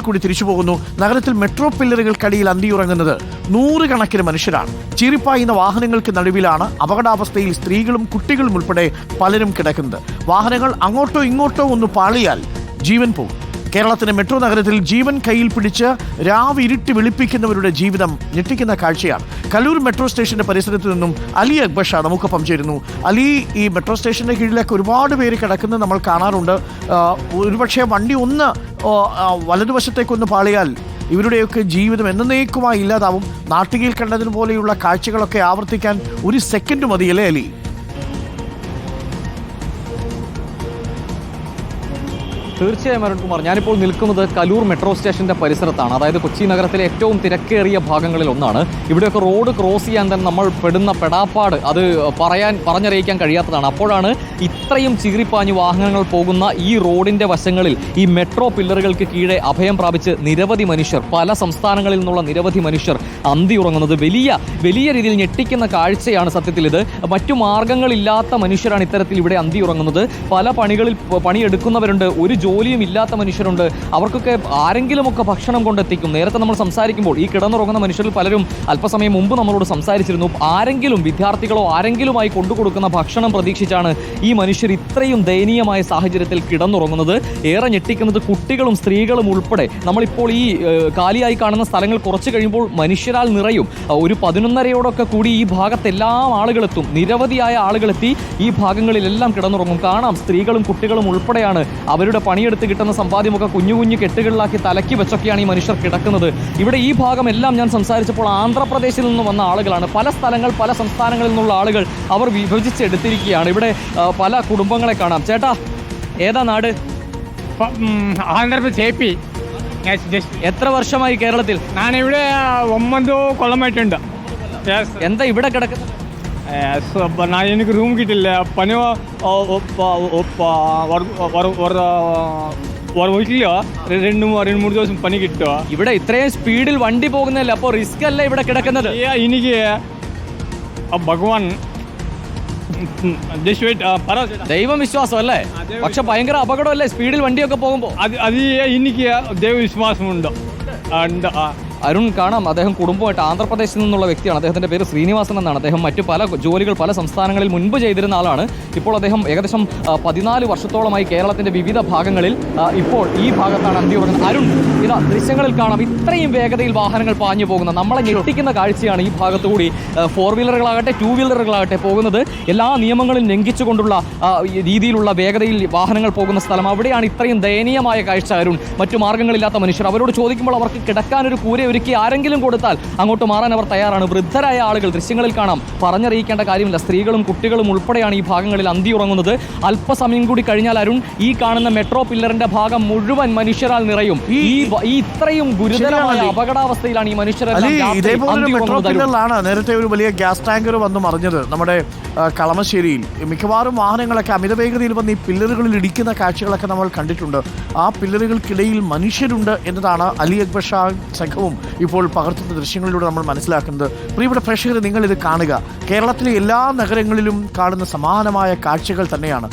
കൂടി തിരിച്ചു പോകുന്നു. നഗരത്തിൽ മെട്രോ പില്ലറുകൾക്കടിയിൽ അന്തിയുറങ്ങുന്നത് നൂറുകണക്കിന് മനുഷ്യരാണ്. ചീറിപ്പായുന്ന വാഹനങ്ങൾക്ക് നടുവിലാണ് അപകടാവസ്ഥയിൽ സ്ത്രീകളും കുട്ടികളും ഉൾപ്പെടെ പലരും കിടക്കുന്നത്. വാഹനങ്ങൾ അങ്ങോട്ടോ ഇങ്ങോട്ടോ ഒന്ന് പാളിയാൽ ജീവൻ പോകും. കേരളത്തിന്റെ മെട്രോ നഗരത്തിൽ ജീവൻ കയ്യിൽ പിടിച്ച് രാവിരുട്ടി വെളുപ്പിക്കുന്നവരുടെ ജീവിതം ഞെട്ടിക്കുന്ന കാഴ്ചയാണ്. കലൂർ മെട്രോ സ്റ്റേഷന്റെ പരിസരത്ത് നിന്നും അലി അക്ബർ ഷാ നമുക്കൊപ്പം ചേരുന്നു. അലി, ഈ മെട്രോ സ്റ്റേഷന്റെ കീഴിലേക്ക് ഒരുപാട് പേര് കിടക്കുന്നത് നമ്മൾ കാണാറുണ്ട്. ഒരുപക്ഷെ വണ്ടി ഒന്ന് വലതുവശത്തേക്കൊന്ന് പാളിയാൽ ഇവരുടെയൊക്കെ ജീവിതം എന്നേക്കുമായി ഇല്ലാതാവും. നാട്ടികയിൽ കണ്ടതിന് പോലെയുള്ള കാഴ്ചകളൊക്കെ ആവർത്തിക്കാൻ ഒരു സെക്കൻഡ് മതിയല്ലേ അലി? തീർച്ചയായും അരുൺകുമാർ, ഞാനിപ്പോൾ നിൽക്കുന്നത് കലൂർ മെട്രോ സ്റ്റേഷന്റെ പരിസരത്താണ്. അതായത് കൊച്ചി നഗരത്തിലെ ഏറ്റവും തിരക്കേറിയ ഭാഗങ്ങളിൽ ഒന്നാണ്. ഇവിടെയൊക്കെ റോഡ് ക്രോസ് ചെയ്യാൻ തന്നെ നമ്മൾ പെടുന്ന പെടാപ്പാട് അത് പറഞ്ഞറിയിക്കാൻ കഴിയാത്തതാണ്. അപ്പോഴാണ് ഇത്രയും ചീറിപ്പാഞ്ഞ് വാഹനങ്ങൾ പോകുന്ന ഈ റോഡിന്റെ വശങ്ങളിൽ ഈ മെട്രോ പില്ലറുകൾക്ക് കീഴെ അഭയം പ്രാപിച്ച് നിരവധി മനുഷ്യർ, പല സംസ്ഥാനങ്ങളിൽ നിന്നുള്ള നിരവധി മനുഷ്യർ അന്തിയുറങ്ങുന്നത് വലിയ രീതിയിൽ ഞെട്ടിക്കുന്ന കാഴ്ചയാണ്. സത്യത്തിൽ ഇത് മറ്റു മാർഗങ്ങളില്ലാത്ത മനുഷ്യരാണ് ഇത്തരത്തിൽ ഇവിടെ അന്തിയുറങ്ങുന്നത്. പല പണികളിൽ പണിയെടുക്കുന്നവരുണ്ട്, ഒരു ജോലിയും ഇല്ലാത്ത മനുഷ്യരുണ്ട്. അവർക്കൊക്കെ ആരെങ്കിലുമൊക്കെ ഭക്ഷണം കൊണ്ടെത്തിക്കും. നേരത്തെ നമ്മൾ സംസാരിക്കുമ്പോൾ ഈ കിടന്നുറങ്ങുന്ന മനുഷ്യരിൽ പലരും അല്പസമയം മുമ്പ് നമ്മളോട് സംസാരിച്ചിരുന്നു. ആരെങ്കിലും വിദ്യാർത്ഥികളോ ആരെങ്കിലുമായി കൊണ്ടുകൊടുക്കുന്ന ഭക്ഷണം പ്രതീക്ഷിച്ചാണ് ഈ മനുഷ്യർ ഇത്രയും ദയനീയമായ സാഹചര്യത്തിൽ കിടന്നുറങ്ങുന്നത്. ഏറെ ഞെട്ടിക്കുന്നത് കുട്ടികളും സ്ത്രീകളും ഉൾപ്പെടെ. നമ്മളിപ്പോൾ ഈ കാലിയായി കാണുന്ന സ്ഥലങ്ങൾ കുറച്ച് കഴിയുമ്പോൾ മനുഷ്യരാൽ നിറയും. ഒരു 11:30 കൂടി ഈ ഭാഗത്തെല്ലാം ആളുകളെത്തും. നിരവധിയായ ആളുകളെത്തി ഈ ഭാഗങ്ങളിലെല്ലാം കിടന്നുറങ്ങും. കാണാം, സ്ത്രീകളും കുട്ടികളും ഉൾപ്പെടെയാണ്. അവരുടെ പണിയെടുത്ത് കിട്ടുന്ന സമ്പാദ്യമൊക്കെ കുഞ്ഞു കുഞ്ഞു കെട്ടുകളിലാക്കി തലക്കി വെച്ചൊക്കെയാണ് ഈ മനുഷ്യർ കിടക്കുന്നത്. ഇവിടെ ഈ ഭാഗം എല്ലാം ഞാൻ സംസാരിച്ചപ്പോൾ ആന്ധ്രാപ്രദേശിൽ നിന്ന് വന്ന ആളുകളാണ്. പല സ്ഥലങ്ങൾ, പല സംസ്ഥാനങ്ങളിൽ നിന്നുള്ള ആളുകൾ അവർ വിഭജിച്ചെടുത്തിരിക്കുകയാണ്. ഇവിടെ പല കുടുംബങ്ങളെ കാണാം. ചേട്ടാ, ഏതാ നാട്? ആന്ധ്രാപ്രദേശ്. എത്ര വർഷമായി കേരളത്തിൽ? ഞാനിവിടെ 9 കൊല്ലമായിട്ടുണ്ട്. എന്താ ഇവിടെ കിടക്കുന്നത്? എനിക്ക് റൂം കിട്ടില്ല. പനി വീട്ടിലോ 2-3 ദിവസം പനി കിട്ടുക. ഇവിടെ ഇത്രയും സ്പീഡിൽ വണ്ടി പോകുന്നതല്ലേ, അപ്പോൾ റിസ്ക് അല്ലേ ഇവിടെ കിടക്കുന്നത്? എനിക്ക് ഭഗവാൻ ദൈവം വിശ്വാസം അല്ലേ? പക്ഷെ ഭയങ്കര അപകടമല്ലേ സ്പീഡിൽ വണ്ടിയൊക്കെ പോകുമ്പോൾ? അത് എനിക്ക് ദൈവവിശ്വാസമുണ്ട്. അരുൺ, കാണാം, അദ്ദേഹം കുടുംബമായിട്ട് ആന്ധ്രാപ്രദേശിൽ നിന്നുള്ള വ്യക്തിയാണ്. അദ്ദേഹത്തിൻ്റെ പേര് ശ്രീനിവാസൻ എന്നാണ്. അദ്ദേഹം മറ്റു പല ജോലികൾ പല സംസ്ഥാനങ്ങളിൽ മുൻപ് ചെയ്തിരുന്ന ആളാണ്. ഇപ്പോൾ അദ്ദേഹം ഏകദേശം 14 വർഷത്തോളമായി കേരളത്തിൻ്റെ വിവിധ ഭാഗങ്ങളിൽ ഇപ്പോൾ ഈ ഭാഗത്താണ് അന്തിയുറങ്ങുന്നത്. അരുൺ, ഇതാ ദൃശ്യങ്ങളിൽ കാണാം, ഇത്രയും വേഗതയിൽ വാഹനങ്ങൾ പാഞ്ഞു പോകുന്ന നമ്മളെ ഞെട്ടിക്കുന്ന കാഴ്ചയാണ്. ഈ ഭാഗത്തുകൂടി 4 വീലറുകളാകട്ടെ 2 വീലറുകളാകട്ടെ പോകുന്നത് എല്ലാ നിയമങ്ങളും ലംഘിച്ചുകൊണ്ടുള്ള രീതിയിലുള്ള വേഗതയിൽ വാഹനങ്ങൾ പോകുന്ന സ്ഥലം. അവിടെയാണ് ഇത്രയും ദയനീയമായ കാഴ്ച. അരുൺ, മറ്റു മാർഗ്ഗങ്ങളില്ലാത്ത മനുഷ്യർ, അവരോട് ചോദിക്കുമ്പോൾ അവർക്ക് കിടക്കാനൊരു കൂര ഒരുക്കി ആരെങ്കിലും കൊടുത്താൽ അങ്ങോട്ട് മാറാൻ അവർ തയ്യാറാണ്. വൃദ്ധരായ ആളുകൾ ദൃശ്യങ്ങളിൽ കാണാം. പറഞ്ഞറിയിക്കേണ്ട കാര്യമില്ല, സ്ത്രീകളും കുട്ടികളും ഉൾപ്പെടെയാണ് ഈ ഭാഗങ്ങളിൽ അന്തിയുറങ്ങുന്നത്. അല്പസമയം കൂടി കഴിഞ്ഞാൽ അരുൺ, ഈ കാണുന്ന മെട്രോ പില്ലറിന്റെ ഭാഗം മുഴുവൻ മനുഷ്യരാൽ നിറയും. ഈ ഇത്രയും ഗുരുതരമായ അപകടാവസ്ഥയിലാണ് ഈ മനുഷ്യരെല്ലാം. നേരത്തെ ഒരു വലിയ ഗ്യാസ് ടാങ്കർ വന്ന് മറിഞ്ഞത് നമ്മുടെ കളമശ്ശേരിയിൽ. മിക്കവാറും വാഹനങ്ങളൊക്കെ അമിതവേഗതയിൽ വന്ന് ഈ പില്ലറുകളിൽ ഇടിക്കുന്ന കാഴ്ചകളൊക്കെ നമ്മൾ കണ്ടിട്ടുണ്ട്. ആ പില്ലറുകൾക്കിടയിൽ മനുഷ്യരുണ്ട് എന്നതാണ് അലി അക്ബർ ഷാ സംഘവും ഇപ്പോൾ പകർത്തുന്ന ദൃശ്യങ്ങളിലൂടെ നമ്മൾ മനസ്സിലാക്കുന്നത്. പ്രിയപ്പെട്ട പ്രേക്ഷകർ, നിങ്ങളിത് കാണുക. കേരളത്തിലെ എല്ലാ നഗരങ്ങളിലും കാണുന്ന സമാനമായ കാഴ്ചകൾ തന്നെയാണ്.